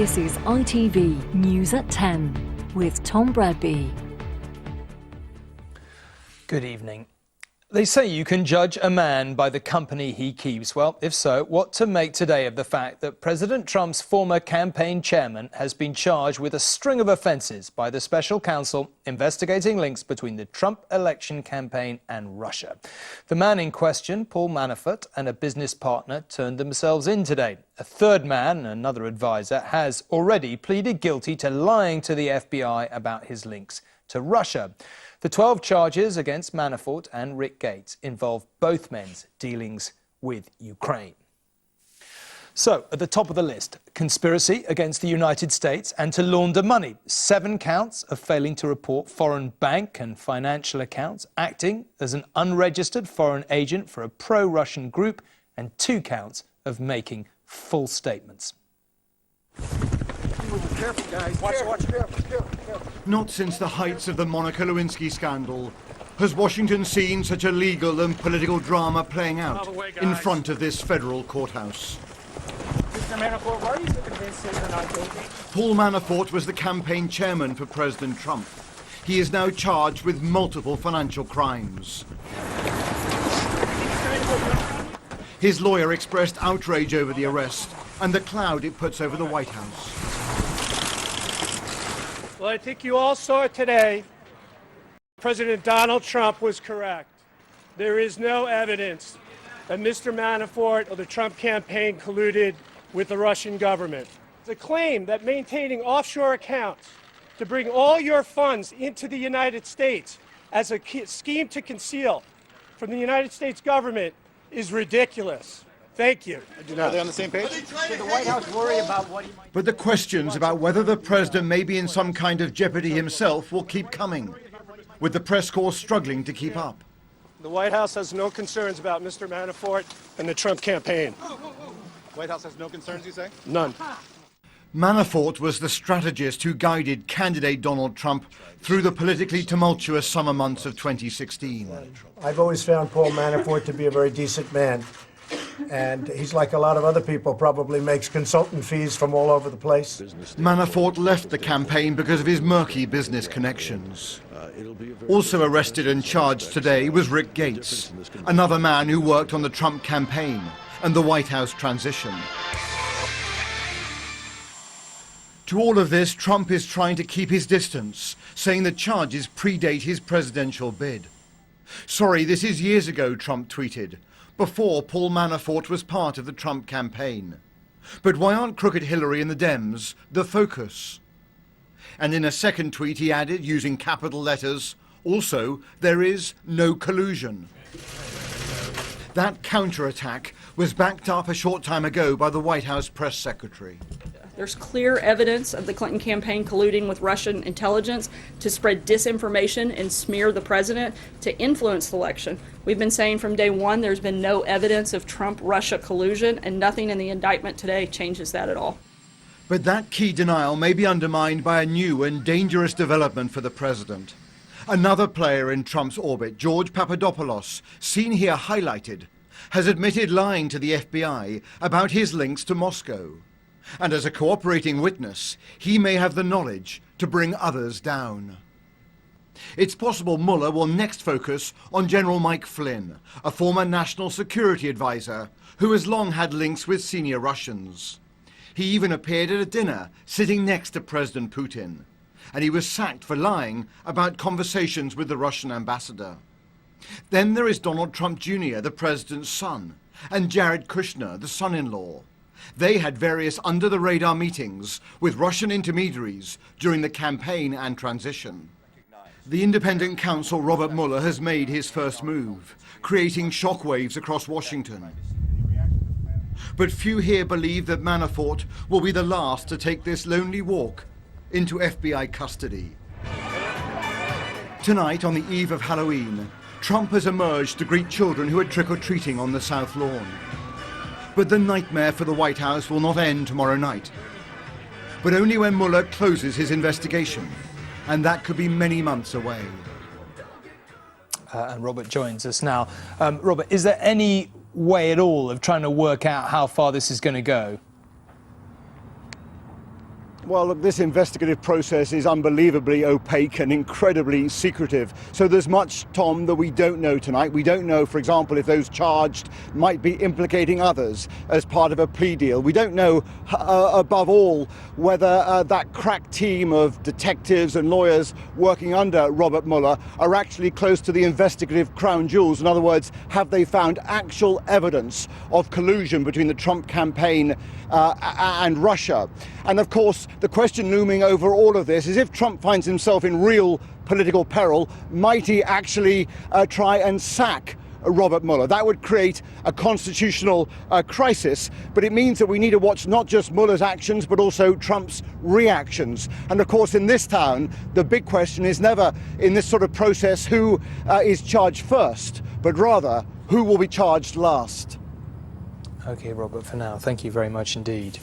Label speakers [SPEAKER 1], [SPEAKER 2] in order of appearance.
[SPEAKER 1] This is ITV News at 10 with Tom Bradby.
[SPEAKER 2] Good evening. They say you can judge a man by the company he keeps. Well, if so, what to make today of the fact that President Trump's former campaign chairman has been charged with a string of offences by the special counsel investigating links between the Trump election campaign and Russia. The man in question, Paul Manafort, and a business partner turned themselves in today. A third man, another advisor, has already pleaded guilty to lying to the FBI about his links to Russia. The 12 charges against Manafort and Rick Gates involve both men's dealings with Ukraine. So, at the top of the list, conspiracy against the United States and to launder money. 7 counts of failing to report foreign bank and financial accounts, acting as an unregistered foreign agent for a pro-Russian group, and 2 counts of making false statements.
[SPEAKER 3] Careful, guys. Watch. Careful.
[SPEAKER 4] Not since the heights of the Monica Lewinsky scandal has Washington seen such a legal and political drama playing out in front of this federal courthouse.
[SPEAKER 3] Mr. Manafort, why are you so convinced that you're not guilty?
[SPEAKER 4] Paul Manafort was the campaign chairman for President Trump. He is now charged with multiple financial crimes. His lawyer expressed outrage over the arrest and the cloud it puts over the White House.
[SPEAKER 5] Well, I think you all saw it today. President Donald Trump was correct. There is no evidence that Mr. Manafort or the Trump campaign colluded with the Russian government. The claim that maintaining offshore accounts to bring all your funds into the United States as a scheme to conceal from the United States government is ridiculous. Thank you.
[SPEAKER 3] Are they on the same page? Did the White House worry about what he might...
[SPEAKER 4] But the questions about whether the president may be in some kind of jeopardy himself will keep coming, with the press corps struggling to keep up.
[SPEAKER 5] The White House has no concerns about Mr. Manafort and the Trump campaign.
[SPEAKER 3] White House has no concerns, you say?
[SPEAKER 5] None.
[SPEAKER 4] Manafort was the strategist who guided candidate Donald Trump through the politically tumultuous summer months of 2016.
[SPEAKER 6] I've always found Paul Manafort to be a very decent man. And he's like a lot of other people, probably makes consultant fees from all over the place.
[SPEAKER 4] Manafort left the campaign because of his murky business connections. Also arrested and charged today was Rick Gates, another man who worked on the Trump campaign and the White House transition. To all of this, Trump is trying to keep his distance, saying the charges predate his presidential bid. "Sorry, this is years ago," Trump tweeted, before Paul Manafort was part of the Trump campaign. But why aren't crooked Hillary and the Dems the focus? And in a second tweet he added, using capital letters, also, there is no collusion. That counterattack was backed up a short time ago by the White House press secretary.
[SPEAKER 7] There's clear evidence of the Clinton campaign colluding with Russian intelligence to spread disinformation and smear the president to influence the election. We've been saying from day one there's been no evidence of Trump-Russia collusion, and nothing in the indictment today changes that at all.
[SPEAKER 4] But that key denial may be undermined by a new and dangerous development for the president. Another player in Trump's orbit, George Papadopoulus, seen here highlighted, has admitted lying to the FBI about his links to Moscow. And as a cooperating witness, he may have the knowledge to bring others down. It's possible Mueller will next focus on General Mike Flynn, a former national security advisor who has long had links with senior Russians. He even appeared at a dinner sitting next to President Putin, and he was sacked for lying about conversations with the Russian ambassador. Then there is Donald Trump Jr., the president's son, and Jared Kushner, the son-in-law. They had various under-the-radar meetings with Russian intermediaries during the campaign and transition. The independent counsel Robert Mueller has made his first move, creating shockwaves across Washington. But few here believe that Manafort will be the last to take this lonely walk into FBI custody. Tonight, on the eve of Halloween, Trump has emerged to greet children who are trick-or-treating on the South Lawn. But the nightmare for the White House will not end tomorrow night. But only when Mueller closes his investigation, and that could be many months away.
[SPEAKER 2] And Robert joins us now. Robert, is there any way at all of trying to work out how far this is going to go?
[SPEAKER 8] Well, look, this investigative process is unbelievably opaque and incredibly secretive. So there's much, Tom, that we don't know tonight. We don't know, for example, if those charged might be implicating others as part of a plea deal. We don't know, above all, whether that crack team of detectives and lawyers working under Robert Mueller are actually close to the investigative crown jewels. In other words, have they found actual evidence of collusion between the Trump campaign and Russia? And of course, the question looming over all of this is, if Trump finds himself in real political peril, might he actually try and sack Robert Mueller? That would create a constitutional crisis, but it means that we need to watch not just Mueller's actions, but also Trump's reactions. And of course, in this town, the big question is never, in this sort of process, who is charged first, but rather who will be charged last.
[SPEAKER 2] OK, Robert, for now, thank you very much indeed.